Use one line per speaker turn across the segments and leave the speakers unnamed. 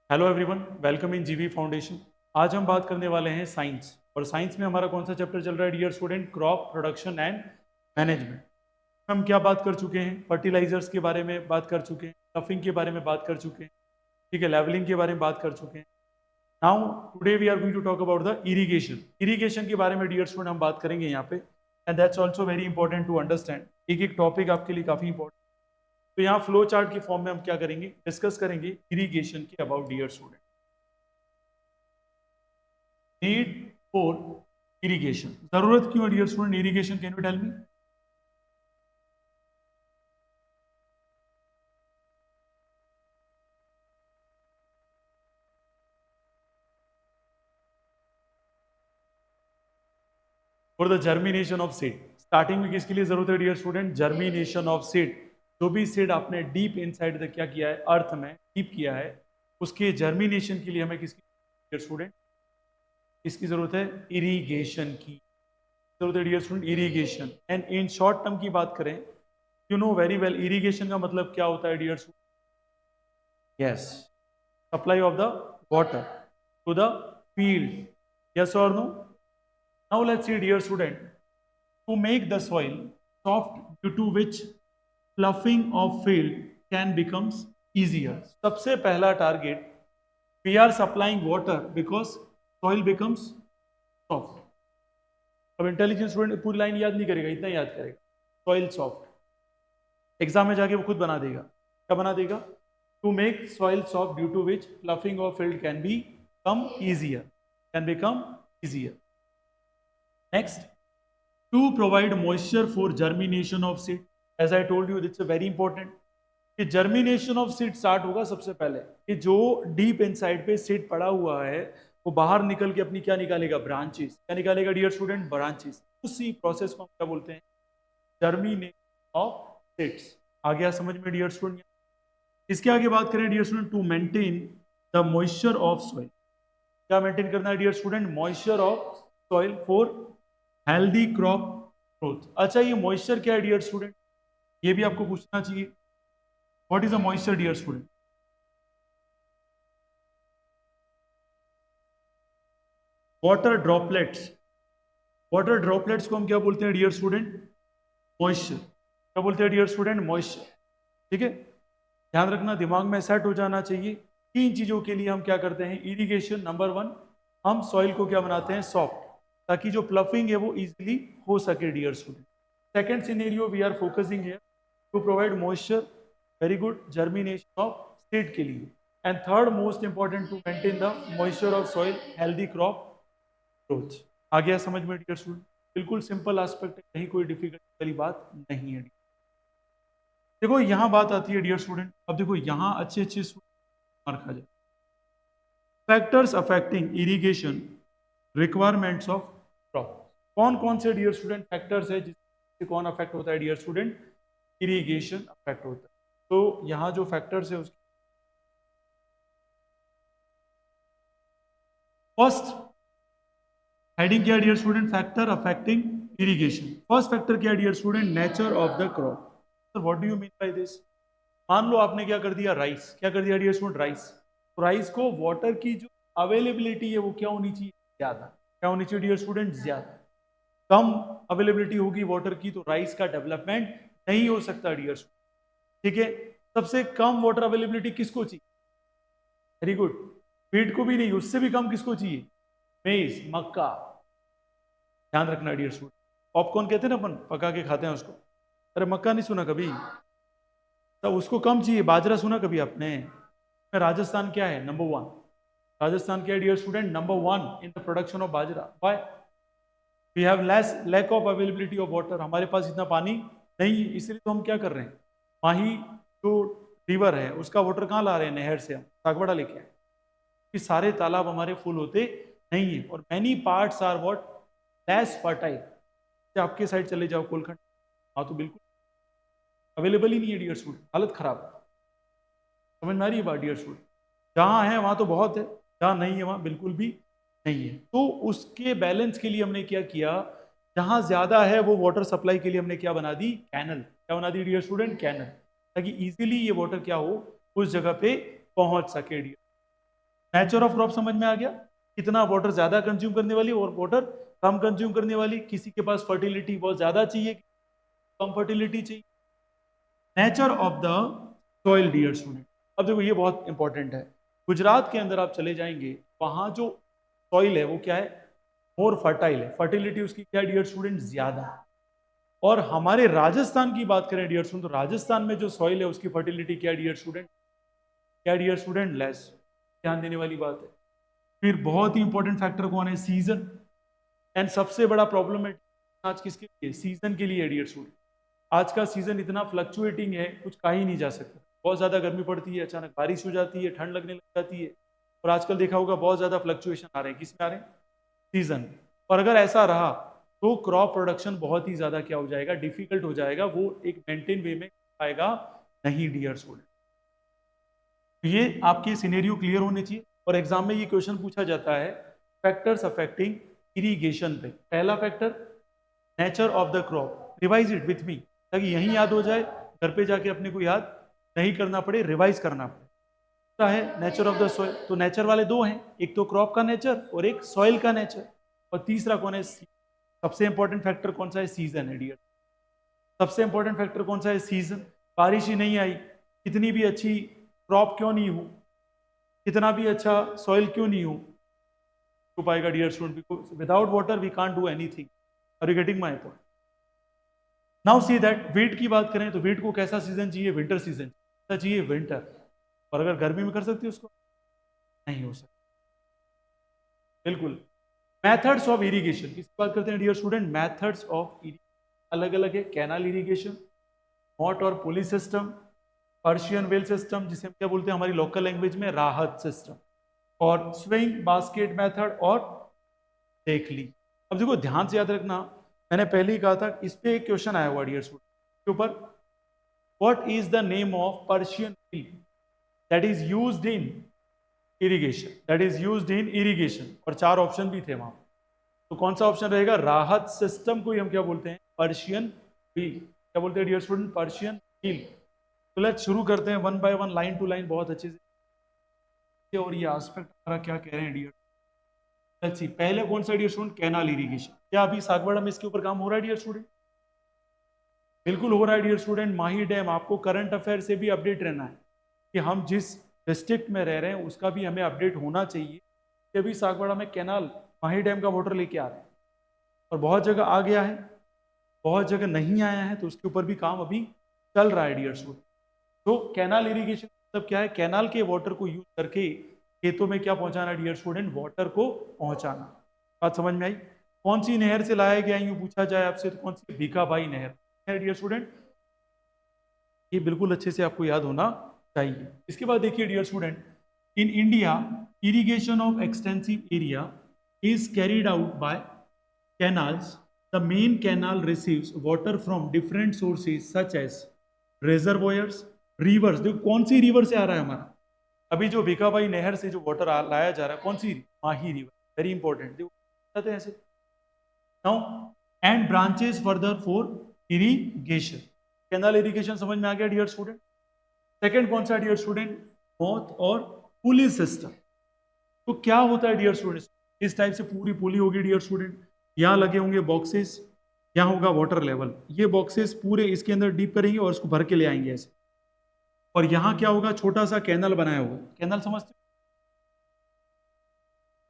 Hello everyone, welcome in जीवी foundation. आज हम बात करने वाले हैं साइंस। और साइंस में हमारा कौन सा चैप्टर चल रहा है dear student? Crop production and management. हम क्या बात कर चुके हैं? फर्टिलाइजर्स के बारे में बात कर चुके हैं, टफिंग के बारे में बात कर चुके हैं, ठीक है, लेवलिंग के बारे में बात कर चुके हैं। Now today we are going to talk about the irrigation. Irrigation के बारे में डियर स्टूडेंट हम बात करेंगे यहाँ पे, and that's also very important to understand. एक एक टॉपिक आपके लिए काफी इंपॉर्टेंट। तो यहाँ फ्लो चार्ट के फॉर्म में हम क्या करेंगे, डिस्कस करेंगे इरीगेशन के about dear student. Need for irrigation, जरूरत क्यों है dear student irrigation? Can you tell me? For the germination of seed. Starting में किसके लिए जरूरत है dear student? Germination of seed. जो भी सीड आपने डीप इनसाइड तक क्या किया है, अर्थ में डीप किया है, उसके जर्मिनेशन के लिए हमें किसकी डियर स्टूडेंट? इसकी जरूरत है इरिगेशन की जरूरत है dear student, irrigation. And in short term की बात करें, you know very well irrigation का मतलब क्या होता है dear student? Yes, supply of the water to the field. Yes और no? Now let's see, dear student, to make the soil soft, due to which ploughing of field can becomes easier. सबसे पहला target, we are supplying water because soil becomes soft. अब intelligent student पूरी line याद नहीं करेगा, इतना याद करेगा, सॉइल सॉफ्ट। एग्जाम में जाके वो खुद बना देगा। क्या बना देगा? To make soil soft due to which ploughing of field can be come easier, can become easier. Next, to provide moisture for germination of seed. As I told you, it's a very important कि germination of seed start होगा सबसे पहले कि जो deep inside पे seed पड़ा हुआ है वो बाहर निकल के अपनी क्या निकालेगा? ब्रांचेस। क्या निकालेगा डियर स्टूडेंट? ब्रांचेस। उसी प्रोसेस को हम क्या बोलते हैं? Germination of seeds. आ गया समझ में डियर स्टूडेंट? इसके आगे बात करें dear student, to maintain the moisture of soil. क्या मेंटेन करना है dear student? Moisture of soil for healthy crop growth. अच्छा, ये मॉइस्चर क्या है डियर स्टूडेंट? ये भी आपको पूछना चाहिए। What is a moisture dear student? Water droplets. Water droplets को हम क्या बोलते हैं डियर स्टूडेंट? मॉइस्चर। क्या बोलते हैं डियर स्टूडेंट? मॉइस्चर। ठीक है, ध्यान रखना, दिमाग में सेट हो जाना चाहिए। तीन चीजों के लिए हम क्या करते हैं? इरिगेशन। नंबर वन, हम सॉइल को क्या बनाते हैं? सॉफ्ट, ताकि जो प्लफिंग है वो इजीली हो सके dear student. Second scenario, we are focusing here to provide moisture, very good, germination of seed के लिए। And third most important, to maintain the moisture of soil, healthy crop growth. आ गया समझ में डियर स्टूडेंट? बिल्कुल simple aspect है, कहीं कोई डिफिकल्टी वाली बात नहीं है। देखो यहाँ बात आती है डियर स्टूडेंट, अब देखो यहाँ अच्छे अच्छे मार्क आ जाए। Factors affecting irrigation requirements of crop. कौन कौन से डियर स्टूडेंट फैक्टर्स है जिससे कौन अफेक्ट होता है डियर स्टूडेंट? इरिगेशन अफेक्ट होता है। तो यहाँ जो फैक्टर्स है उसकी फर्स्ट हेडिंग क्या dear student? Factor affecting irrigation. First factor क्या dear student? Nature of the crop. Sir what do you mean by this? मान लो आपने क्या कर दिया? राइस। क्या कर दिया डियर स्टूडेंट? राइस। तो राइस को वाटर की जो अवेलेबिलिटी है वो क्या होनी चाहिए? ज्यादा। क्या होनी चाहिए डियर स्टूडेंट? ज्यादा। कम अवेलेबिलिटी होगी वाटर की तो राइस का डेवलपमेंट नहीं हो सकता डियर स्टूडेंट। ठीक है, सबसे कम वाटर अवेलेबिलिटी किसको चाहिए? वेरी गुड, वीट को भी नहीं, उससे भी कम किसको चाहिए? मेज, मक्का। ध्यान रखना डियर स्टूडेंट। पॉपकॉर्न कहते हैं ना अपन, पका के खाते हैं उसको। अरे मक्का नहीं सुना कभी? तो उसको कम चाहिए। बाजरा सुना कभी आपने? राजस्थान क्या है? Number one. राजस्थान क्या है dear student? Number one in the production of bajra. Why? We have less lack of availability of water. हमारे पास इतना पानी नहीं है, इसलिए तो हम क्या कर रहे हैं? माही जो रिवर है उसका वाटर कहाँ ला रहे हैं? नहर से हम सागवाड़ा लेके आए। कि सारे तालाब हमारे फुल होते नहीं है, और many parts are what? Less fertile. आपके साइड चले जाओ कोलखंड, हाँ तो बिल्कुल अवेलेबल ही नहीं है डियर स्टूडेंट, हालत खराब है। समझ में आ रही है बात डियर स्टूडेंट? जहाँ है वहां तो बहुत है, जहाँ नहीं है वहां बिल्कुल भी नहीं है। तो उसके बैलेंस के लिए हमने क्या किया? जहां ज्यादा है वो वाटर सप्लाई के लिए हमने क्या बना दी? कैनल। क्या बना दी डियर स्टूडेंट? कैनल, ताकि इजीली ये वाटर क्या हो? उस जगह पे पहुंच सके डियर। नेचर ऑफ क्रॉप समझ में आ गया, कितना वाटर ज्यादा कंज्यूम करने वाली और वाटर कम कंज्यूम करने वाली, किसी के पास फर्टिलिटी बहुत ज्यादा चाहिए, कम फर्टिलिटी चाहिए। Nature of the soil dear student, अब देखो ये बहुत इंपॉर्टेंट है। गुजरात के अंदर आप चले जाएंगे, वहां जो सॉइल है वो क्या है, मोर फर्टाइल है, फर्टिलिटी उसकी क्या है डियर स्टूडेंट, ज्यादा। और हमारे राजस्थान की बात करें डियर स्टूडेंट, तो राजस्थान में जो सॉइल है उसकी फर्टिलिटी क्या डियर स्टूडेंट, क्या डियर स्टूडेंट, लेस। ध्यान देने वाली बात है। फिर बहुत ही इंपॉर्टेंट फैक्टर कौन है, सीजन। एंड सबसे बड़ा प्रॉब्लम है आज किसके लिए, सीजन के लिए डियर स्टूडेंट। आज का सीजन इतना फ्लक्चुएटिंग है, कुछ कहा ही नहीं जा सकता। बहुत ज्यादा गर्मी पड़ती है, अचानक बारिश हो जाती है, ठंड लगने लग जाती है। और आजकल देखा होगा बहुत ज्यादा फ्लक्चुएशन आ रहे हैं, किसमें आ रहे हैं, सीजन। और अगर ऐसा रहा तो क्रॉप प्रोडक्शन बहुत ही ज्यादा क्या हो जाएगा, डिफिकल्ट हो जाएगा, वो एक मेंटेन वे में आएगा नहीं डियर स्टूडेंट। ये आपके सिनेरियो क्लियर होने चाहिए। और एग्जाम में ये क्वेश्चन पूछा जाता है फैक्टर्स अफेक्टिंग इरिगेशन पे। पहला factor nature of the crop, revise it with me, ताकि यहीं याद हो जाए, घर पे जाके अपने को याद नहीं करना पड़े, रिवाइज करना पड़े। है नेचर ऑफ द सॉइल, तो नेचर वाले दो हैं, एक तो क्रॉप का नेचर और एक सॉइल का नेचर। और तीसरा कौन है, सबसे इंपॉर्टेंट फैक्टर कौन सा है, सीजन है डियर। सबसे इंपॉर्टेंट फैक्टर कौन सा है, सीजन। बारिश ही नहीं आई, कितनी भी अच्छी क्रॉप क्यों नहीं हो, कितना भी अच्छा सॉइल क्यों नहीं हो पाएगा dear student, without water we can't do anything. Are you getting my point? Now see that wheat की बात करें तो वीट को कैसा सीजन चाहिए, विंटर सीजन चाहिए, विंटर। और अगर गर्मी में कर सकती है उसको, नहीं हो सकता बिल्कुल। मेथड्स ऑफ इरिगेशन, किसकी बात करते हैं dear student, methods of irrigation अलग अलग है। कैनाल इरिगेशन, मॉट और pulley system, Persian well system जिसे हम क्या बोलते हैं हमारी लोकल लैंग्वेज में, राहत सिस्टम, और स्विंग बास्केट मेथड और देखली। अब देखो ध्यान से याद रखना, मैंने पहले ही कहा था इस पे एक क्वेश्चन आया हुआ डियर स्टूडेंट के ऊपर, what is the name of Persian well that is used in irrigation, that is used in irrigation. और चार ऑप्शन भी थे वहां, तो कौन सा ऑप्शन रहेगा, राहत सिस्टम को ही हम क्या बोलते हैं, पर्शियन व्हील। क्या बोलते हैं डियर स्टूडेंट, पर्शियन व्हील। तो लेट्स शुरू करते हैं one by one, line to line, बहुत अच्छे से। और ये एस्पेक्ट हमारा क्या कह रहे हैं डियर, लेट्स सी। पहले कौन सा डियर स्टूडेंट, कैनाल इरिगेशन। क्या अभी सागवाड़ा में इसके ऊपर काम हो रहा है डियर स्टूडेंट, बिल्कुल हो रहा है डियर स्टूडेंट। माही डैम, आपको करंट अफेयर से भी अपडेट रहना है कि हम जिस डिस्ट्रिक्ट में रह रहे हैं उसका भी हमें अपडेट होना चाहिए कि अभी सागवाड़ा में कैनाल, माही डैम का वाटर लेके आ रहे हैं। और बहुत जगह आ गया है, बहुत जगह नहीं आया है, तो उसके ऊपर भी काम अभी चल रहा है डियर स्टूडेंट। तो कैनाल इरिगेशन मतलब क्या है, कैनाल के वाटर को यूज करके खेतों में क्या पहुंचाना डियर स्टूडेंट, वाटर को पहुंचाना। बात समझ में आई? कौन सी नहर से लाया गया, यूं पूछा जाए आपसे तो कौन सी, भीखाबाई नहर है डियर स्टूडेंट। ये बिल्कुल अच्छे से आपको याद होना चाहिए। इसके बाद देखिए dear student, in India irrigation of extensive area is carried out by canals. The main canal receives water from different sources such as reservoirs, rivers. देखो कौन सी रिवर से आ रहा है हमारा, अभी जो भीखाबाई नहर से जो वाटर लाया जा रहा है, कौन सी, माही रिवर, वेरी इंपॉर्टेंट। देखो ऐसे now, and branches further for irrigation. Canal irrigation समझ में आ गया डियर स्टूडेंट। सेकंड कौन सा डियर स्टूडेंट, मोथ और पुली सिस्टम। तो क्या होता है डियर स्टूडेंट, इस टाइप से पूरी पुली होगी डियर स्टूडेंट, यहाँ लगे होंगे बॉक्सेस, यहाँ होगा वाटर लेवल, ये बॉक्सेस पूरे इसके अंदर डीप करेंगे और इसको भर के ले आएंगे ऐसे। और यहाँ क्या होगा, छोटा सा कैनल बनाया होगा, कैनल समझते हो?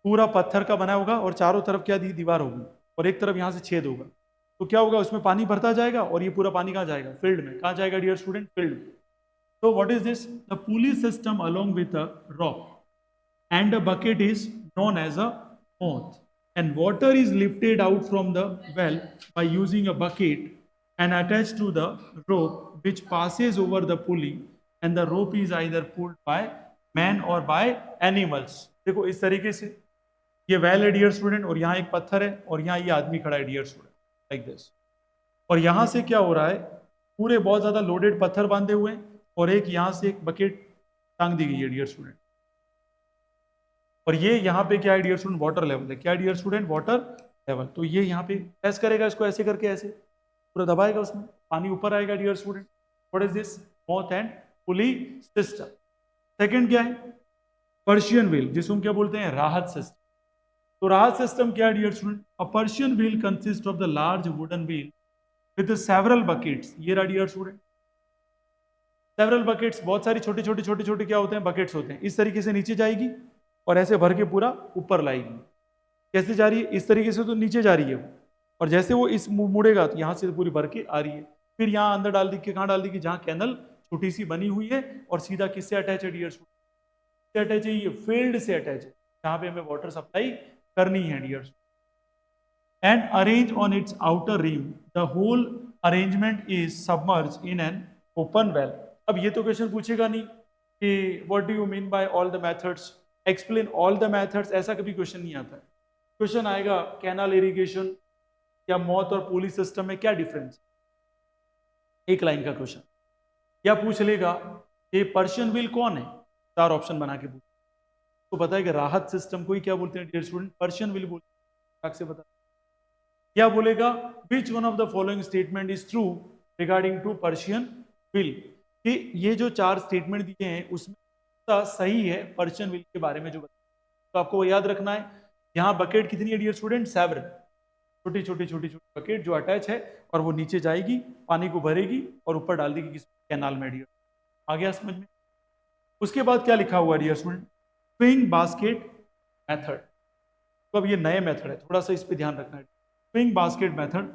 पूरा पत्थर का बना होगा और चारों तरफ क्या दीवार होगी, और एक तरफ यहाँ से छेद होगा। तो क्या होगा, उसमें पानी भरता जाएगा और ये पूरा पानी कहाँ जाएगा, फील्ड में। कहाँ जाएगा डियर स्टूडेंट, फील्ड में। So what is this? The pulley system along with a rock and a bucket is known as a moth, and water is lifted out from the well by using a bucket and attached to the rope which passes over the pulley, and the rope is either pulled by man or by animals. देखो इस तरीके से ये well है dear student, और यहाँ एक पत्थर है और यहाँ ये आदमी खड़ा है डियर स्टूडेंट, लाइक दिस। और यहाँ से क्या हो रहा है, पूरे बहुत ज्यादा लोडेड पत्थर बांधे हुए हैं, और एक यहां से एक बकेट टांग दी गई है डियर स्टूडेंट। और ये यहाँ पे क्या है डियर स्टूडेंट, वाटर लेवल है। क्या डियर स्टूडेंट, वाटर लेवल। तो ये यहाँ पे प्रेस करेगा इसको ऐसे करके, ऐसे पूरा दबाएगा, उसमें पानी ऊपर आएगा dear student. What is this, moth and pulley system. Second क्या है, पर्शियन व्हील, जिसको हम क्या बोलते हैं, राहत सिस्टम। तो राहत सिस्टम क्या है dear student? A Persian wheel consist of the large wooden wheel with several buckets. ये रहा डियर स्टूडेंट सेवरल बकेट्स, बहुत सारी छोटे छोटे छोटे छोटे क्या होते हैं, बकेट्स होते हैं। इस तरीके से नीचे जाएगी और ऐसे भर के पूरा ऊपर लाएगी। कैसे जा रही है? इस तरीके से तो नीचे जा रही है वो, और जैसे वो इस मुड़ेगा तो यहाँ से पूरी भर के आ रही है। फिर यहाँ अंदर डाल दी कि कहाँ डाल दी कि जहाँ कैनल छोटी सी बनी हुई है, और सीधा किससे अटैच है डियर स्टूडेंट? से अटैच है, ये फील्ड से अटैच है, जहाँ पे हमें वाटर सप्लाई करनी है dear. And arrange on its outer rim, the whole arrangement is submerge in an open well. अब ये तो क्वेश्चन पूछेगा नहीं कि what do you mean by all the methods, explain all the methods, ऐसा कभी क्वेश्चन नहीं आता है। क्वेश्चन आएगा कैनाल इरिगेशन या मौत और पुली सिस्टम में क्या डिफरेंस, एक लाइन का क्वेश्चन। या पूछ लेगा कि पर्शियन व्हील कौन है, 4 ऑप्शन बना के पूछ। तो पता है कि राहत सिस्टम को ही क्या बोलते हैं डियर स्टूडेंट? पर्शियन व्हील बोलते हैं। से बता क्या बोलेगा? Which one of the following statement is true regarding to Persian wheel, कि ये जो 4 स्टेटमेंट दिए हैं उसमें सही है पर्शियन व्हील के बारे में जो बताया। तो आपको वो याद रखना है। यहाँ बकेट कितनी है डियर स्टूडेंट? 7, छोटी छोटी छोटी छोटी बकेट जो अटैच है, और वो नीचे जाएगी, पानी को भरेगी और ऊपर डाल देगी किस कैनाल में डियर। आ गया समझ में? उसके बाद क्या लिखा हुआ dear student? Swing basket method. तो अब ये नए मेथड है, थोड़ा सा इस पे ध्यान रखना है। Swing basket method,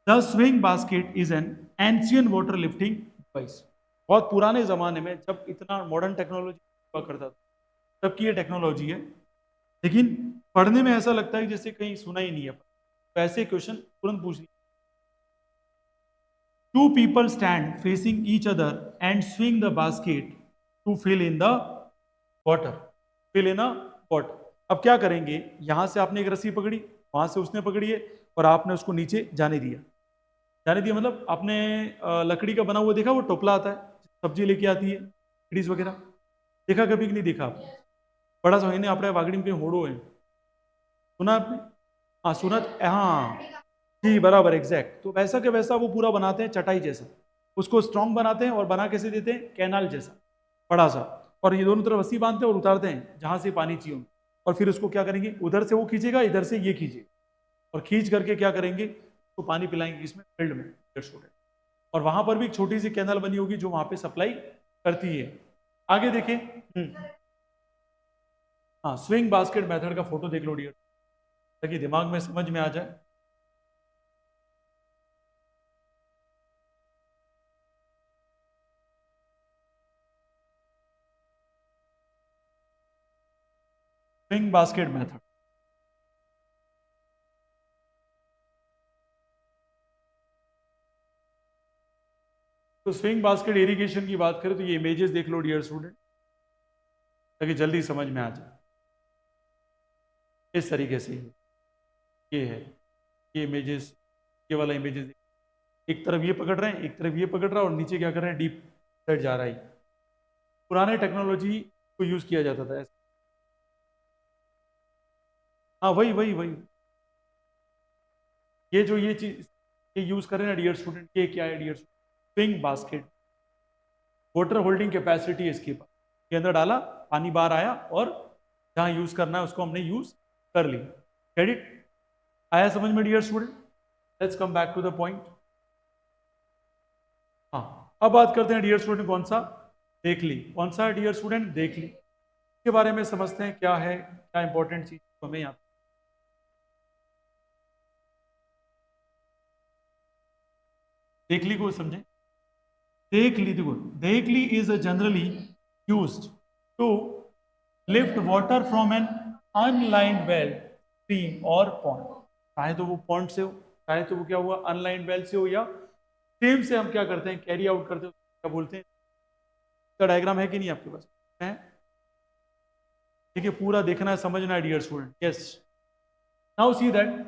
the swing basket is an ancient water lifting device. बहुत पुराने जमाने में जब इतना मॉडर्न टेक्नोलॉजी हुआ करता था तब की ये टेक्नोलॉजी है, लेकिन पढ़ने में ऐसा लगता है जैसे कहीं सुना ही नहीं है। तो ऐसे क्वेश्चन तुरंत पूछ लीजिए। 2 people stand facing each other and swing the basket to fill in the water, fill in a water। अब क्या करेंगे? यहां से आपने एक रस्सी पकड़ी, वहां से उसने पकड़ी है, और आपने उसको नीचे जाने दिया। जाने दिया मतलब आपने लकड़ी का बना हुआ देखा, वो टोपला आता है, सब्जी लेके आती है, लेडीज वगैरह, देखा कभी कि नहीं देखा आपने? बड़ा सा इन्हें अपने वागड़ी में कहीं होड़ो है, सुना आपने? हाँ सुना, हाँ जी बराबर एग्जैक्ट। तो वैसा के वैसा वो पूरा बनाते हैं, चटाई जैसा, उसको स्ट्रॉन्ग बनाते हैं, और बना कैसे देते हैं? कैनाल जैसा बड़ा सा, और ये दोनों तरफ रस्सी बांधते हैं और उतारते हैं जहां से पानी चाहिए, और फिर उसको क्या करेंगे? उधर से वो खींचेगा, इधर से ये खींचेगा, और खींच करके क्या करेंगे? तो पानी पिलाएंगे इसमें फील्ड में स्टूडेंट। और वहां पर भी एक छोटी सी कैनाल बनी होगी जो वहां पे सप्लाई करती है। आगे देखें। हाँ, स्विंग बास्केट मेथड का फोटो देख लो डियर, ताकि दिमाग में समझ में आ जाए। स्विंग बास्केट मेथड, तो स्विंग बास्केट इरिगेशन की बात करें तो ये इमेजेस देख लो डियर स्टूडेंट, ताकि जल्दी समझ में आ जाए। इस तरीके से ये है, ये इमेजेस, ये वाला इमेजेस, एक तरफ ये पकड़ रहे हैं, एक तरफ ये पकड़ रहा है, और नीचे क्या कर रहे हैं? डीप साइड जा रहा है। पुराने टेक्नोलॉजी को यूज किया जाता था ऐसे। हाँ वही वही वही, ये जो ये चीज ये यूज कर रहे हैं डियर स्टूडेंट, ये क्या है dear swing basket? Water holding capacity है इसके पास, के अंदर डाला, पानी बाहर आया, और जहां यूज करना है उसको हमने यूज कर ली। क्रेडिट आया समझ में dear student? Let's come back to the point. हाँ, अब बात करते हैं डियर स्टूडेंट, कौन सा? देख ली। कौन सा डियर स्टूडेंट? देख ली। इसके बारे में समझते हैं क्या है, क्या इंपॉर्टेंट चीज हमें यहाँ देख ली को समझे। देख ली, देखो, देख ली is generally used to lift water from an unlined well, stream और पॉन्ड। चाहे तो वो पॉन्ड से हो, चाहे तो वो क्या हुआ, अनलाइंड वेल से हो, या स्ट्रीम से हम क्या करते हैं? कैरी आउट करते हैं, क्या बोलते हैं? इसका डायग्राम है कि नहीं आपके पास? है? देखिए पूरा देखना है, समझना है dear student. Yes, now see that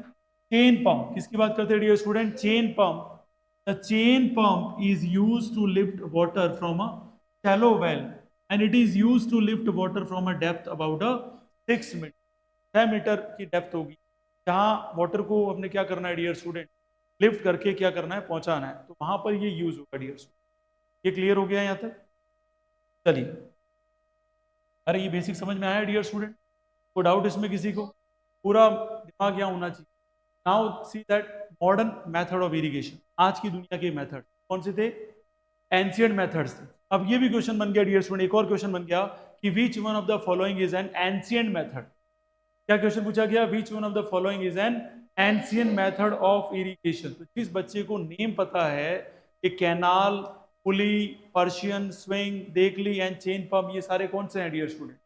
chain pump, किसकी बात करते हैं dear student? Chain pump. The chain pump is used to lift water from a shallow well, and it is used to lift water from a depth about a 6 meter, 6 meter की depth होगी, जहां water को हमने क्या करना है dear student? Lift करके क्या करना है? पहुंचाना है। तो वहां पर ये यूज होगा डियर स्टूडेंट। ये क्लियर हो गया यहां तक? चलिए अरे ये बेसिक समझ में आया डियर स्टूडेंट? कोई डाउट इसमें किसी को? पूरा दिमाग यहाँ होना चाहिए। Now see that modern method of irrigation, आज की दुनिया के मेथड कौन से थे? एंशियंट मेथड्स थे। अब ये भी क्वेश्चन बन गया डियर स्टूडेंट, एक और क्वेश्चन बन गया कि विच one of the following is an ancient method. क्या क्वेश्चन पूछा गया? विच one of the following is an ancient method of irrigation. तो जिस बच्चे को नेम पता है कि कैनाल, पुली, पर्शियन, स्विंग, देखली एंड चेन पंप, ये सारे कौन से हैं डियर स्टूडेंट?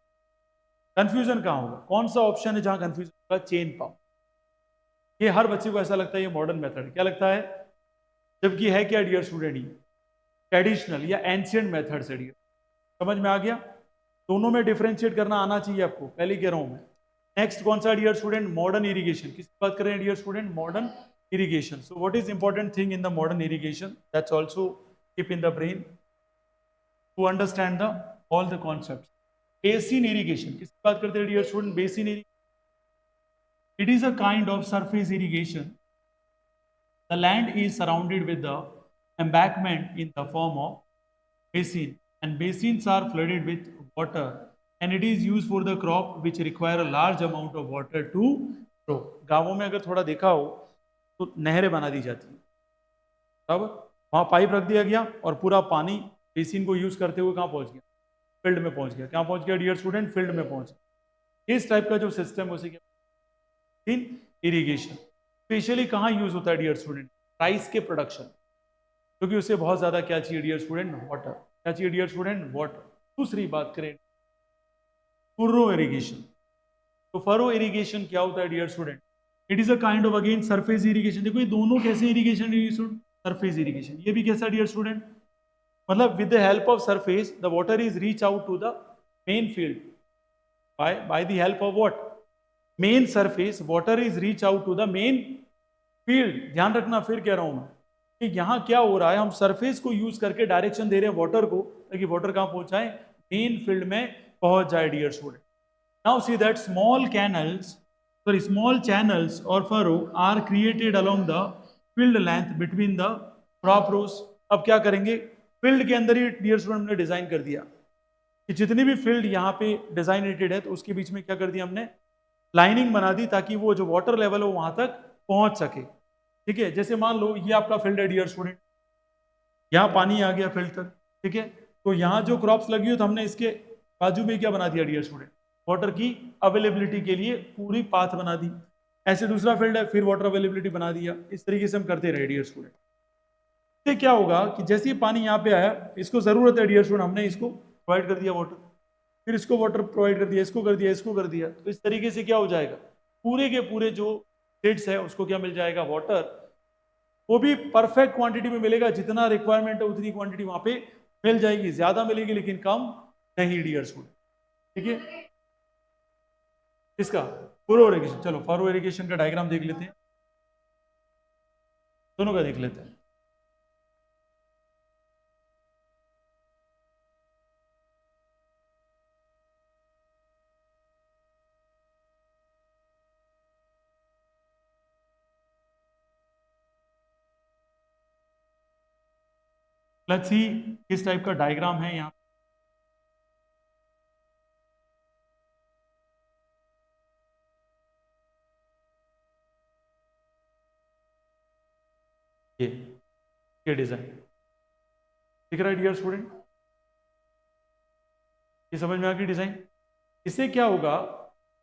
कंफ्यूजन कहाँ होगा? कौन सा ऑप्शन है जहां कंफ्यूजन होगा? Chain pump. ये हर बच्चे को ऐसा लगता है ये मॉडर्न मेथड है, क्या लगता है? जबकि है क्या डियर स्टूडेंट? ये ट्रेडिशनल या एंशियंट मेथड से डियर। समझ में आ गया? दोनों में डिफरेंशिएट करना आना चाहिए आपको, पहले कह रहा हूं मैं। नेक्स्ट कौन सा डियर स्टूडेंट? Modern irrigation. किसकी बात कर रहे हैं dear student? Modern irrigation. So what is important thing in the modern irrigation? That's also keep in the brain to understand the all the concepts. Basin irrigation किसकी बात करते हैं dear student? Basin irrigation, it is a kind of surface irrigation. The land is surrounded with the embankment in the form of basin, and basins are flooded with water, and it is used for the crop which require a large amount of water to grow. गांवों में अगर थोड़ा देखा हो तो नहरें बना दी जाती है, तब वहां पाइप रख दिया गया और पूरा पानी बेसिन को यूज करते हुए कहाँ पहुंच गया? फील्ड में पहुंच गया। कहाँ पहुंच गया डियर स्टूडेंट? फील्ड में पहुंच गया। इस टाइप का जो सिस्टम है उसे क्या? इन इरिगेशन। स्पेशली कहाँ यूज होता है डियर स्टूडेंट? राइस के प्रोडक्शन, क्योंकि उसे बहुत ज्यादा क्या चाहिए डियर स्टूडेंट? वाटर। क्या चाहिए डियर स्टूडेंट? वाटर। दूसरी बात करें फुर्रो इरिगेशन, तो फरो इरिगेशन क्या होता है dear student? It is a kind of again surface irrigation. देखो ये दोनों कैसे इरिगेशन? Surface irrigation. ये भी कैसा डियर स्टूडेंट? मतलब with the help of surface the water is reach out to the main field by the help of what? Main surface water is reach out to the main field. ध्यान रखना, फिर कह रहा हूं मैं कि यहां क्या हो रहा है, हम सरफेस को यूज करके डायरेक्शन दे रहे हैं वाटर को, ताकि वाटर कहां पहुंचाए? मेन फील्ड में पहुंच जाए dear student. Now see that small channels or furrow are created along the field length between the crop rows. अब क्या करेंगे? फील्ड के अंदर ही डियर स्टूडेंट हमने डिजाइन कर दिया कि जितनी भी फील्ड यहाँ पे डिजाइनेटेड है तो उसके बीच में क्या कर दिया हमने? लाइनिंग बना दी, ताकि वो जो वाटर लेवल हो वहां तक पहुंच सके। ठीक है, जैसे मान लो ये आपका फील्ड है डियर स्टूडेंट, यहाँ पानी आ गया फील्ड तक। ठीक है, तो यहाँ जो क्रॉप्स लगी हो तो हमने इसके बाजू में क्या बना दिया डियर स्टूडेंट? वाटर की अवेलेबिलिटी के लिए पूरी पाथ बना दी। ऐसे दूसरा फील्ड है, फिर वाटर अवेलेबिलिटी बना दिया। इस तरीके से हम करते रहे डियर स्टूडेंट। इससे क्या होगा कि जैसे ही पानी यहाँ पे आया, इसको जरूरत है डियर स्टूडेंट, हमने इसको प्रोवाइड कर दिया वाटर, फिर इसको वाटर प्रोवाइड कर दिया, इसको कर दिया, इसको कर दिया। तो इस तरीके से क्या हो जाएगा? पूरे के पूरे जो सीड्स है उसको क्या मिल जाएगा? वाटर। वो भी परफेक्ट क्वांटिटी में मिलेगा, जितना रिक्वायरमेंट है उतनी क्वांटिटी वहां पे मिल जाएगी। ज्यादा मिलेगी लेकिन कम नहीं डियर स्टूडेंट। ठीक है, इसका फरो इरिगेशन। चलो फरो इरिगेशन का डायग्राम देख लेते हैं, दोनों का देख लेते हैं। लेट्स सी किस टाइप का डायग्राम है यहाँ। ये डिजाइन दिख रहा है डियर स्टूडेंट? ये समझ में आ गई डिजाइन? इससे क्या होगा?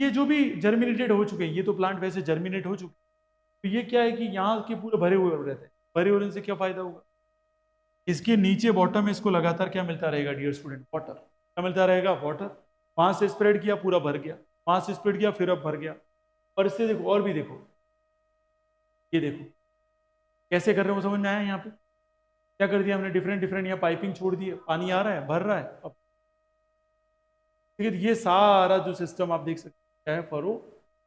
ये जो भी जर्मिनेटेड हो चुके हैं, ये तो प्लांट वैसे जर्मिनेट हो चुके हैं, तो ये क्या है कि यहाँ के पूरे भरे हुए रहते हैं। भरे होने से क्या फायदा होगा? इसके नीचे बॉटम में इसको लगातार क्या मिलता रहेगा डियर स्टूडेंट? वाटर। क्या मिलता रहेगा? वाटर। वहां से स्प्रेड किया, पूरा भर गया, वहां से स्प्रेड किया, फिर अब भर गया। और इससे देखो, और भी देखो, ये देखो कैसे कर रहे हो, समझ में आया? यहाँ पे क्या कर दिया हमने? डिफरेंट डिफरेंट यहाँ पाइपिंग छोड़ दी है, पानी आ रहा है, भर रहा है। अब ठीक है, ये सारा जो सिस्टम आप देख सकते हैं फॉर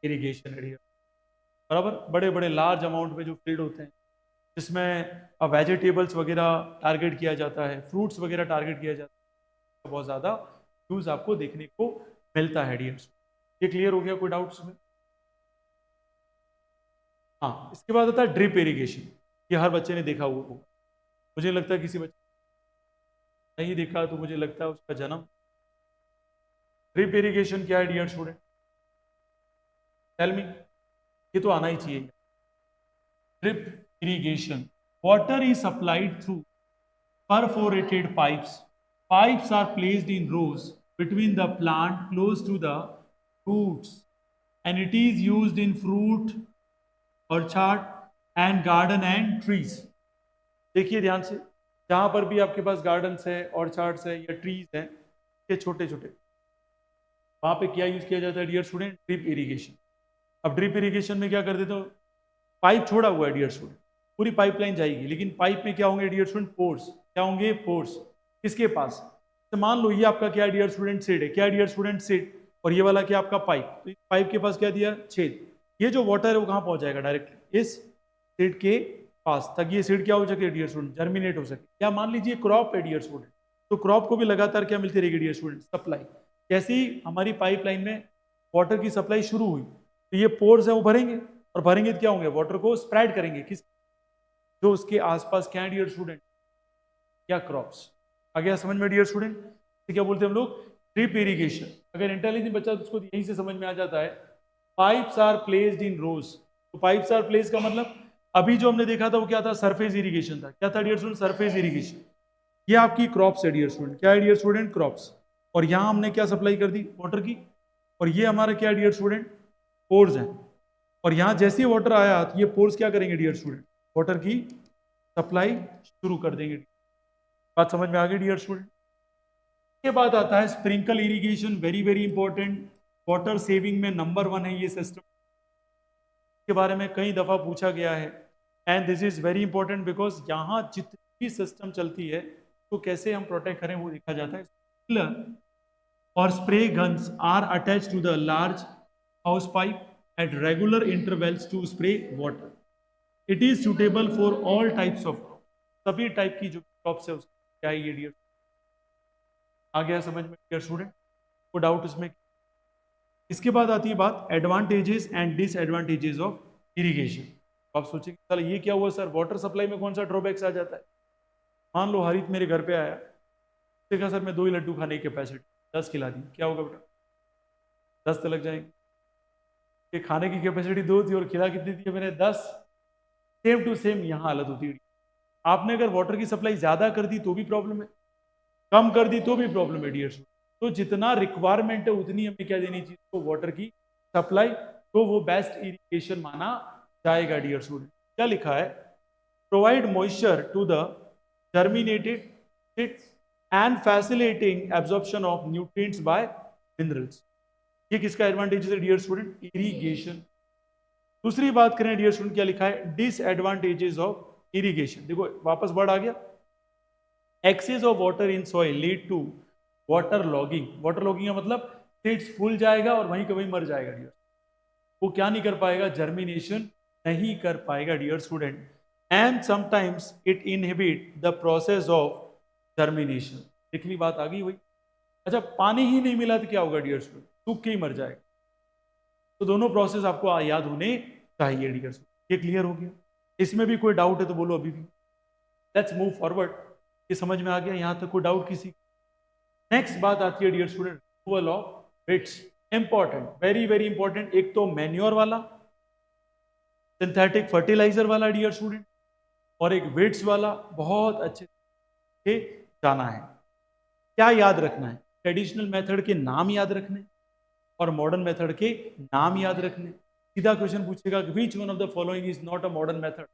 इरिगेशन एरिया, बराबर। बड़े बड़े लार्ज अमाउंट में जो फील्ड होते हैं, जिसमें वेजिटेबल्स वगैरह टारगेट किया जाता है, फ्रूट्स वगैरह टारगेट किया जाता है, बहुत ज़्यादा यूज आपको देखने को मिलता है डियर्स। ये क्लियर हो गया? कोई डाउट्स में? हाँ, इसके बाद आता है ड्रिप इरिगेशन। ये हर बच्चे ने देखा हुआ होगा, मुझे लगता है किसी बच्चे नहीं देखा तो मुझे लगता है उसका जन्म ड्रिप इरिगेशन क्या है डियर स्टूडेंट? टेल मी, ये तो आना ही चाहिए। Drip irrigation, water is supplied through perforated pipes. Pipes are placed in rows between the plant close to the roots, and it is used in fruit, orchard, and garden and trees. देखिए ध्यान से, जहां पर भी आपके पास gardens है, ऑर्चार्ड्स है या ट्रीज हैं, ये छोटे छोटे, वहां पे क्या यूज किया जाता है डियर स्टूडेंट? Drip irrigation. अब ड्रिप इरिगेशन में क्या कर देते हो, पाइप छोड़ा हुआ है डियर स्टूडेंट, पूरी पाइपलाइन जाएगी, लेकिन पाइप में क्या होंगे डियर स्टूडेंट? पोर्स। क्या होंगे? पोर्स। किसके पास? तो मान लो ये आपका क्या है डियर स्टूडेंट? सीड है। क्या है डियर स्टूडेंट? सीड। और ये वाला क्या आपका पाइप, तो पाइप के पास क्या दिया? छेद। ये जो वाटर है वो कहाँ पहुंच जाएगा? डायरेक्ट इस सीड के पास, ताकि ये सीड क्या हो सके डियर स्टूडेंट? जर्मिनेट हो सके। या मान लीजिए क्रॉप है डियर स्टूडेंट, तो क्रॉप को भी लगातार क्या मिलती रहेगी डियर स्टूडेंट? सप्लाई। जैसे ही हमारी पाइपलाइन में वाटर की सप्लाई शुरू हुई, तो ये पोर्स है वो भरेंगे, और भरेंगे तो क्या होंगे? वाटर को स्प्रेड करेंगे। किस? जो उसके आसपास क्या है डियर स्टूडेंट? क्या? क्रॉप्स। आ गया समझ में डियर स्टूडेंट? क्या बोलते हैं हम लोग? Drip irrigation. अगर इंटेलिजेंट बच्चा तो उसको यहीं से समझ में आ जाता है। पाइप्स आर प्लेस्ड इन रोज। तो पाइप्स आर प्लेस का मतलब, अभी जो हमने देखा था वो क्या था? सरफेस इरिगेशन था। क्या था डियर स्टूडेंट? Surface irrigation. ये आपकी क्रॉप्स है डियर स्टूडेंट। क्या है डियर स्टूडेंट? क्रॉप्स। और यहां हमने क्या सप्लाई कर दी? वाटर की। और ये हमारा क्या डियर स्टूडेंट? पोर्स हैं। और यहां जैसे ही वाटर आया तो ये पोर्स क्या करेंगे डियर स्टूडेंट? वाटर की सप्लाई शुरू कर देंगे। बात समझ में आ गई डियर स्टूडेंट? के बाद आता है sprinkle irrigation, very very important. Water saving में नंबर 1 है ये सिस्टम। के बारे में कई दफा पूछा गया है, and this is very important because यहाँ जितनी भी सिस्टम चलती है तो कैसे हम प्रोटेक्ट करें वो देखा जाता है। स्प्रिंकलर और spray guns are attach to the large house pipe at regular intervals to spray water. It is suitable for all types of crops. सभी टाइप की जो क्रॉप्स है उसकी क्या है ये डियर? आ गया समझ में डियर स्टूडेंट? को डाउट इसमें? इसके बाद आती है बात advantages and disadvantages of irrigation. आप सोचेंगे चल ये क्या हुआ सर, वाटर सप्लाई में कौन सा ड्रॉबैक्स आ जाता है? मान लो हरित मेरे घर पे आया, देखा सर मैं 2 ही लड्डू खाने की कैपेसिटी, 10 खिला दी, क्या होगा बेटा? 10 तो लग जाएंगे। कि खाने की कैपेसिटी 2 थी और खिला कितनी थी मैंने? 10। सेम टू सेम यहाँ हालत होती है। आपने अगर वाटर की सप्लाई ज्यादा कर दी तो भी प्रॉब्लम है, कम कर दी तो भी प्रॉब्लम है डियर स्टूडेंट। तो जितना रिक्वायरमेंट है उतनी हमें क्या देनी चाहिए तो वाटर की सप्लाई, तो वो बेस्ट इरिगेशन माना जाएगा डियर स्टूडेंट। क्या लिखा है? Provide moisture to the germinated seeds and facilitating absorption of nutrients by minerals. ये किसका एडवांटेज है डियर स्टूडेंट? इरिगेशन। दूसरी बात करें डियर स्टूडेंट, क्या लिखा है? Disadvantages of irrigation. देखो वापस वर्ड आ गया, excess of water in soil lead to water logging. Waterlogging का मतलब सीड्स फूल जाएगा और वहीं के वहीं मर जाएगा डियर। वो क्या नहीं कर पाएगा? जर्मिनेशन नहीं कर पाएगा dear student. And sometimes it inhibit the process of germination. पिछली बात आ गई वही। अच्छा पानी ही नहीं मिला तो क्या होगा डियर स्टूडेंट? सूख के ही मर जाएगा। तो दोनों प्रोसेस आपको याद होने चाहिए डियर स्टूडेंट। ये क्लियर हो गया? इसमें भी कोई डाउट है तो बोलो अभी भी। Let's move forward. ये समझ में आ गया यहां तक? कोई डाउट किसी? नेक्स्ट बात आती है dear student, removal of weeds. Important, very very important. एक तो मैन्योर वाला, सिंथेटिक फर्टिलाइजर वाला डियर स्टूडेंट, और एक वेट्स वाला। बहुत अच्छे से जाना है। क्या याद रखना है? ट्रेडिशनल मेथड के नाम याद रखने और मॉडर्न मेथड के नाम याद रखने। सीधा क्वेश्चन पूछेगा कि विच one of the following is not a modern method?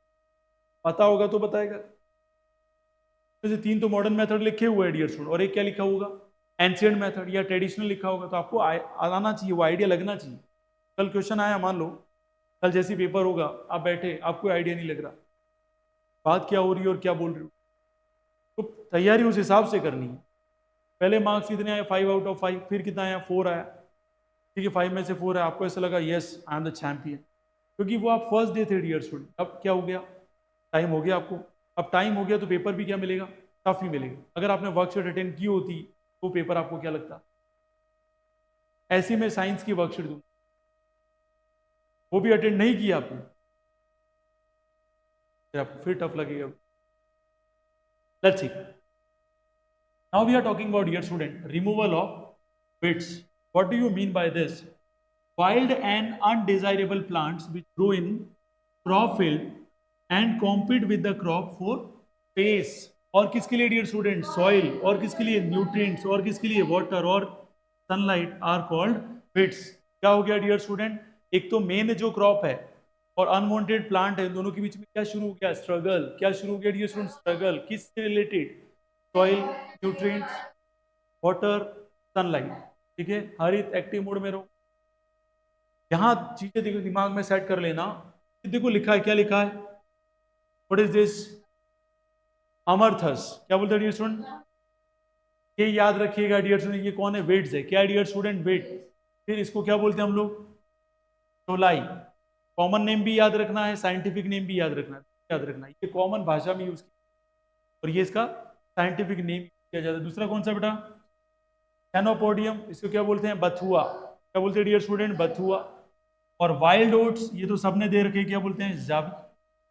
पता होगा तो बताएगा। जैसे 3 तो मॉडर्न मेथड लिखे हुए हैं डियर स्टूडेंट, और एक क्या लिखा होगा? एंशिएंट मेथड या ट्रेडिशनल लिखा होगा। तो आपको आना चाहिए, वो आइडिया लगना चाहिए। कल क्वेश्चन आया, मान लो कल जैसी पेपर होगा, आप बैठे, आपको आइडिया नहीं लग रहा बात क्या हो रही है और क्या बोल रही हो, तो तैयारी उस हिसाब से करनी है। पहले मार्क्स कितने आए? 5 आउट ऑफ 5। फिर कितना आया? 4 आया। ठीक है, 5 में से 4 है। आपको ऐसा लगा yes I am the champion, क्योंकि वो आप फर्स्ट डे थे डियर स्टूडेंट। अब क्या हो गया? टाइम हो गया आपको। अब टाइम हो गया तो पेपर भी क्या मिलेगा? टफ ही मिलेगा। अगर आपने वर्कशीट अटेंड की होती तो पेपर आपको क्या लगता? ऐसे में साइंस की वर्कशीट दूं, वो भी अटेंड नहीं किया आपने, फिर आपको फिर टफ लगेगा। Let's see, now we are talking about dear student removal of weeds. What do you mean by this? Wild and undesirable plants which grow in crop field and compete with the crop for space. और किसके लिए dear student? Soil. और किसके लिए? Nutrients. और किसके लिए? Water और सनलाइट आर कॉल्ड पिट्स. क्या हो गया डियर स्टूडेंट? एक तो मेन जो क्रॉप है और अनवांटेड प्लांट है, इन दोनों के बीच में क्या शुरू हो गया? स्ट्रगल. क्या शुरू हो गया डियर स्टूडेंट? स्ट्रगल. किससे related? Soil, nutrients, water, sunlight. ठीक है, हरित एक्टिव मोड में रहो. यहां चीजें देखो, दिमाग में सेट कर लेना. देखो लिखा है, क्या लिखा है? What is this? अमरथस. क्या बोलते हैं डियर स्टूडेंट? ये याद रखिएगा डियर स्टूडेंट, ये कौन है? वेट्स है. क्या है डियर स्टूडेंट? वेट. फिर इसको क्या बोलते हैं हम लोग? तोलाई. कॉमन नेम भी याद रखना है, साइंटिफिक नेम भी याद रखना है. याद रखना है, ये कॉमन भाषा में यूज किया और ये इसका साइंटिफिक नेम किया जाता है. दूसरा कौन सा बेटा? एनोपोडियम. इसको क्या बोलते हैं? बथुआ. क्या बोलते हैं डियर स्टूडेंट? बथुआ. और वाइल्ड ओट्स, ये तो सबने दे रखे, क्या बोलते हैं? जब.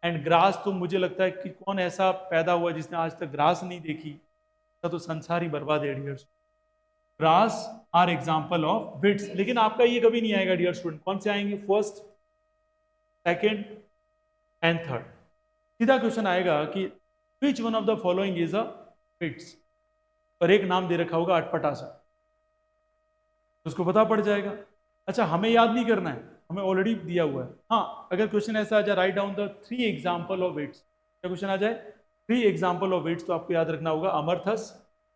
एंड ग्रास, तो मुझे लगता है कि कौन ऐसा पैदा हुआ जिसने आज तक ग्रास नहीं देखी, तो संसार ही बर्बाद है dear. Grass are example of weeds. लेकिन आपका ये कभी नहीं आएगा डियर स्टूडेंट. कौन से आएंगे? First, second and third. सीधा क्वेश्चन आएगा कि विच one of the following is a bits. पर एक नाम दे रखा होगा अटपटा सा, उसको पता पड़ जाएगा. अच्छा, हमें याद नहीं करना है, हमें ऑलरेडी दिया हुआ है. हाँ, अगर क्वेश्चन ऐसा आ जाए, write down the 3 example of weeds. क्या क्वेश्चन आ जाए? 3 एग्जाम्पल ऑफ वेट्स, तो आपको याद रखना होगा अमरथस,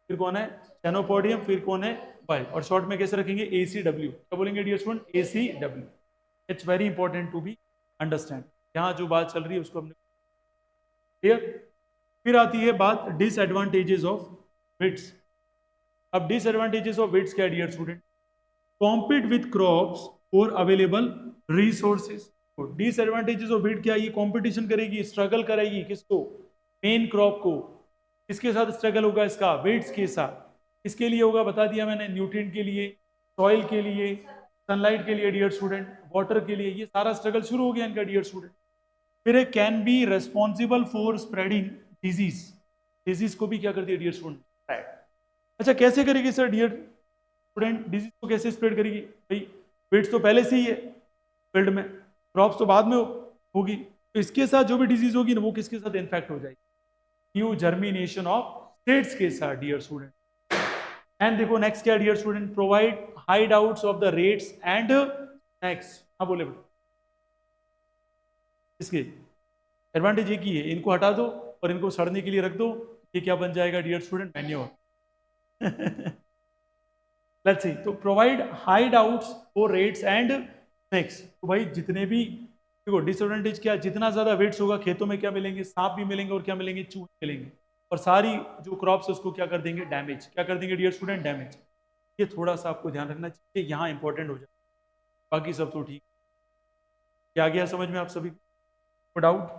फिर कौन है? चेनोपोडियम, फिर कौन है? वाइल्ड. और शॉर्ट में कैसे रखेंगे? ACW. क्या बोलेंगे dear student? ACW. It's very important to be understand. यहाँ जो बात चल रही है उसको हमने क्लियर. फिर आती है बात डिसएडवांटेजेस ऑफ वेट्स. अब डिसएडवांटेजेस ऑफ वेट्स क्या है dear student? Compete with crops for available resources. Disadvantages of weed क्या? ये कंपटीशन करेगी, स्ट्रगल करेगी. किसको? मेन क्रॉप को. किसके साथ स्ट्रगल होगा इसका? वीट्स के साथ. किसके लिए होगा? बता दिया मैंने. न्यूट्रिएंट के लिए, सॉइल के लिए, सनलाइट के लिए डियर स्टूडेंट, वाटर के लिए. ये सारा स्ट्रगल शुरू हो गया इनका डियर स्टूडेंट. फिर एक can be responsible for spreading disease. Disease को भी क्या करती है डियर स्टूडेंट? अच्छा, कैसे करेगी सर डियर स्टूडेंट? डिजीज को कैसे स्प्रेड करेगी भाई? पेट्स तो पहले से ही है फील्ड में, क्रॉप्स तो बाद में होगी. तो इसके साथ जो भी डिजीज होगी ना, वो किसके साथ इन्फेक्ट हो जाएगी? न्यू जर्मिनेशन ऑफ सीड्स के साथ डियर स्टूडेंट. एंड देखो नेक्स्ट क्या dear student? Provide hideouts of the rats and next. हाँ बोले बेटा. इसके एडवांटेज एक ही है, इनको हटा दो और इनको सड़ने के लिए रख दो. ये क्या बन जाएगा dear student? Manure. Let's see. तो provide hideouts for rats and next. तो भाई जितने भी देखो डिसएडवांटेज क्या? जितना ज्यादा वेट्स होगा खेतों में क्या मिलेंगे? सांप भी मिलेंगे. और क्या मिलेंगे? चूहे मिलेंगे. और सारी जो क्रॉप्स उसको क्या कर देंगे? डैमेज. क्या कर देंगे डियर स्टूडेंट? डैमेज. ये थोड़ा सा आपको ध्यान रखना चाहिए, यहाँ इंपॉर्टेंट हो जाए. बाकी सब तो ठीक. क्या गया समझ में आप सभी? No doubt.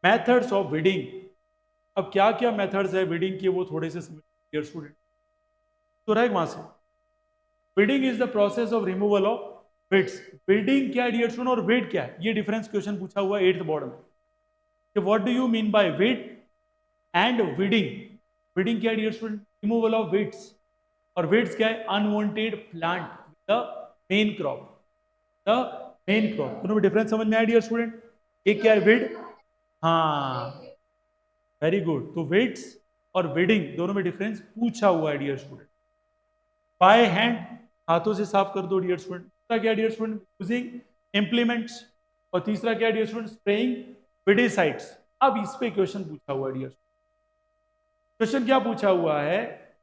Methods of weeding. अब क्या क्या मेथड्स है वीडिंग के, वो थोड़े से समझ डियर स्टूडेंट. तो रहे वहां से. Weeding is the process of removal of weeds. Weeding क्या है डियर स्टूडेंट और वेट क्या है? ये डिफरेंस क्वेश्चन पूछा हुआ 8th बोर्ड में कि what do you mean by weed and weeding. Weeding क्या है dear student? Removal of weeds. और वेट्स क्या है? Unwanted plant the main crop. The main crop. दोनों में डिफरेंस समझ में आया डियर स्टूडेंट? एक क्या है? वेट. हाँ, वेरी गुड. तो वेट्स और वीडिंग दोनों में डिफरेंस पूछा हुआ है डियर स्टूडेंट. बाय हैंड, हाथों से साफ कर दो डियर स्टूडेंट. दूसरा क्या डियर स्टूडेंट? Using implements. और तीसरा क्या डियर स्टूडेंट? स्प्रेइंग विडिसाइड्स. अब इस पे क्वेश्चन पूछा हुआ है डियर. क्वेश्चन क्या पूछा हुआ है?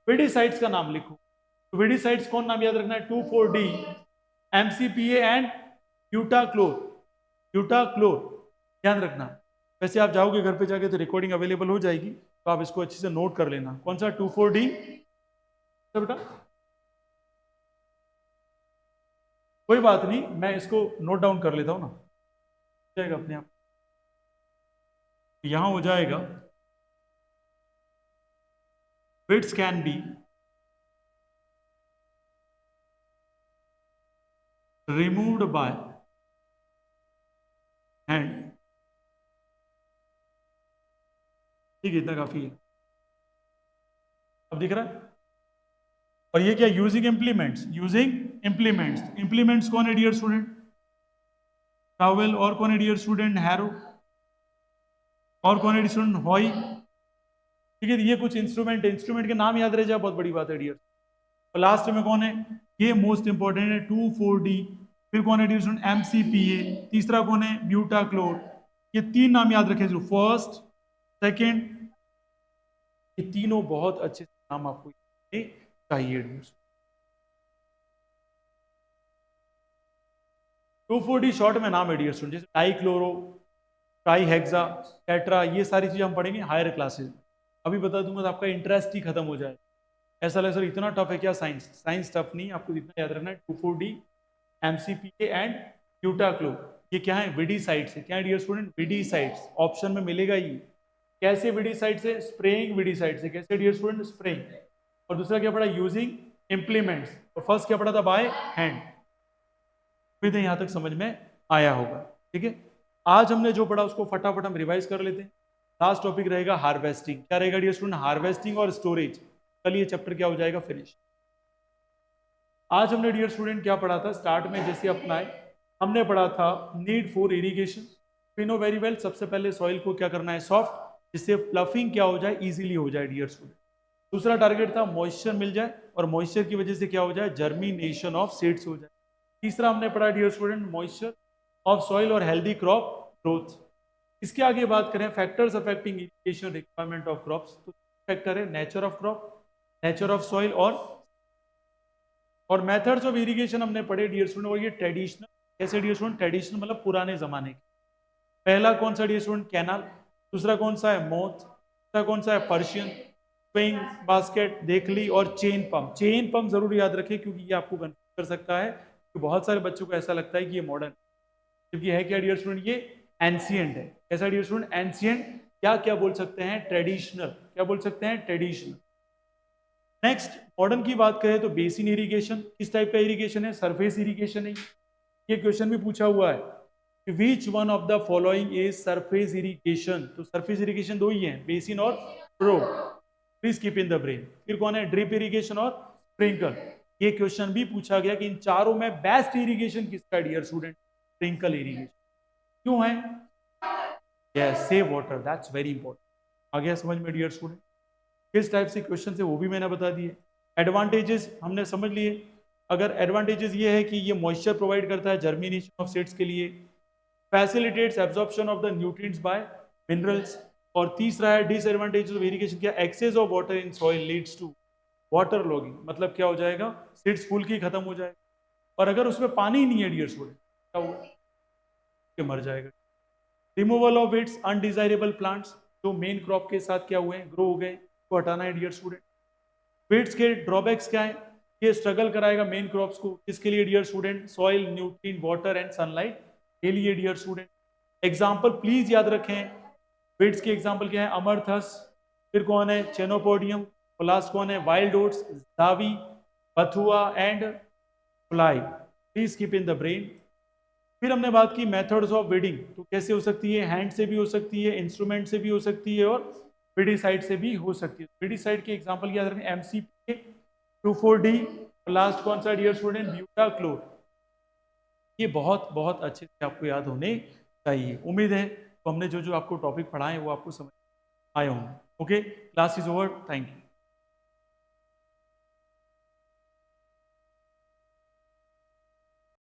विडिसाइड्स का नाम लिखो. तो विडिसाइड्स कौन नाम याद रखना है? 2,4-D, MCPA and butachlor. Butachlor ध्यान रखना. वैसे आप जाओगे घर पे जाके तो रिकॉर्डिंग अवेलेबल हो जाएगी, तो आप इसको अच्छे से नोट कर लेना. कौन सा? 2,4-D बेटा. कोई बात नहीं, मैं इसको नोट डाउन कर लेता हूं ना, जाएगा अपने आप. यहां हो जाएगा. Bits can be removed by hand. ठीक है, इतना काफी है. अब दिख रहा है? और ये क्या, using implements, using implements. Implements कौन है डियर स्टूडेंट? टॉवेल। और कौन है डियर स्टूडेंट? हैरो। और कौन है डियर स्टूडेंट? हॉई। ठीक है, ये कुछ इंस्ट्रूमेंट, इंस्ट्रूमेंट के नाम याद रह जाए बहुत बड़ी बात है डियर। और लास्ट में कौन है, ये मोस्ट इंपॉर्टेंट है, 2,4-D। फिर कौन है डियर स्टूडेंट? MCPA। तीसरा कौन है? ब्यूटाक्लोर। ये तीन नाम याद रखें, फर्स्ट, सेकेंड, ये तीनों बहुत अच्छे नाम आपको चाहिए। 2,4-D शॉर्ट में नाम है डियर स्टूडेंट, जैसे डाइक्लोरो, ट्राईहेक्सा, टेट्रा, ये सारी चीजें हम पढ़ेंगे हायर क्लासेस। अभी बता दूंगा तो आपका इंटरेस्ट ही खत्म हो जाए। ऐसा लगे सर इतना टफ है क्या साइंस? साइंस टफ नहीं, आपको इतना याद रखना है, 2,4-D, MCPA एंड ब्यूटाक्लो, ये क्या है? विडीसाइड्स है। क्या है डियर स्टूडेंट? विडीसाइड्स। ऑप्शन में मिलेगा ही। कैसे विडीसाइड्स है? स्प्रेइंग विडीसाइड्स है। कैसे डियर स्टूडेंट? स्प्रेइंग। और दूसरा क्या पढ़ा? Using implements. और फर्स्ट क्या पढ़ा था? By hand. फिर यहां तक समझ में आया होगा। ठीक है, आज हमने जो पढ़ा उसको फटाफट हम रिवाइज कर लेते हैं। लास्ट टॉपिक रहेगा हार्वेस्टिंग। क्या रहेगा डियर स्टूडेंट? हार्वेस्टिंग और स्टोरेज। कल ये चैप्टर क्या हो जाएगा? फिनिश। आज हमने डियर स्टूडेंट क्या पढ़ा था? स्टार्ट में जैसे अपना है, हमने पढ़ा था need for irrigation. We know very well, सबसे पहले सॉइल को क्या करना है? सॉफ्ट, जिससे फ्लफिंग क्या हो जाए? इजीली हो जाए डियर स्टूडेंट। दूसरा टारगेट था मॉइस्चर मिल जाए, और मॉइस्चर की वजह से क्या हो जाए? जर्मिनेशन ऑफ सीड्स हो जाए। तीसरा हमने पढ़ा dear student moisture of soil और हेल्दी क्रॉप ग्रोथ। इसके आगे बात करें factors affecting irrigation requirement of crops, तो फैक्टर है nature of crop, nature of soil और मेथड्स ऑफ इरिगेशन हमने पढ़े डियर स्टूडेंट। और ये ट्रेडिशनल, कैसे डियर स्टूडेंट? ट्रेडिशनल मतलब पुराने जमाने के। पहला कौन सा डियर स्टूडेंट? कैनाल। दूसरा कौन सा है? मोथ। तीसरा कौन सा है? पर्शियन। स्विंग, बास्केट, देखली और चेन पंप। चेन पंप जरूर याद रखें, क्योंकि ये आपको कंफ्यूज कर सकता है, कि बहुत सारे बच्चों को ऐसा लगता है कि ये मॉडर्न, क्योंकि है क्या डियर स्टूडेंट? ये एंशिएंट है। कैसा डियर स्टूडेंट? एंशिएंट। क्या क्या बोल सकते हैं? ट्रेडिशनल। क्या बोल सकते हैं? ट्रेडिशनल। नेक्स्ट, मॉडर्न की बात करें तो बेसिन इरिगेशन। किस टाइप का इरिगेशन है? सरफेस इरिगेशन है। ये क्वेश्चन भी पूछा हुआ है, विच one of the following is surface irrigation. तो सरफेस इरिगेशन दो ही है, बेसिन और pro. Please keep in the brain. फिर कौन है? ड्रिप इरिगेशन और स्प्रिंकल। ये क्वेश्चन भी पूछा गया कि इन चारों में बेस्ट इरिगेशन किसका डियर स्टूडेंट? Sprinkle irrigation. क्यों है? Yes, save water, that's very important. आ गया समझ में डियर स्टूडेंट? किस टाइप से क्वेश्चन है वो भी मैंने बता दिए। एडवांटेजेस हमने समझ लिए। अगर एडवांटेजेस ये है कि ये मॉइस्चर प्रोवाइड करता है जर्मिनेशन ऑफ सीड्स के लिए, facilitates absorption of the nutrients by minerals. और तीसरा है डिसएडवांटेजेस ऑफ इरिगेशन, क्या? Excess of water in soil leads to water logging. मतलब क्या हो जाएगा? सीड्स फूल की खत्म हो जाएगा, और अगर उसमें पानी ही नहीं है डियर स्टूडेंट, क्या होगा? कि मर जाएगा। Removal of its undesirable plants, जो मेन क्रॉप के साथ क्या हुए? ग्रो हो गए, को हटाना है डियर स्टूडेंट। वीड्स के ड्रॉबैक्स क्या है? ये स्ट्रगल कराएगा मेन क्रॉप्स को। किसके लिए dear student? Soil, nutrient, water and sunlight के लिए डियर स्टूडेंट। एग्जाम्पल प्लीज याद रखें। वीड्स के एग्जाम्पल क्या है? अमरथस। फिर कौन है? चेनोपोडियम। लास्ट कौन है? वाइल्ड ओट्स, जावी, बथुआ and fly. Please keep in the brain. फिर हमने बात की मेथड्स ऑफ वीडिंग, तो कैसे हो सकती है? हैंड से भी हो सकती है, इंस्ट्रूमेंट से भी हो सकती है, और विडीसाइड से भी हो सकती है। विडीसाइड के एग्जांपल याद रखें, MCPA, 2,4-D, लास्ट कौन सा डियर स्टूडेंट? ब्यूटाक्लोर। ये बहुत बहुत अच्छे से आपको याद होने चाहिए। उम्मीद है तो हमने जो जो आपको टॉपिक पढ़ाए वो आपको समझ आए होंगे। Okay, class is over, thank you.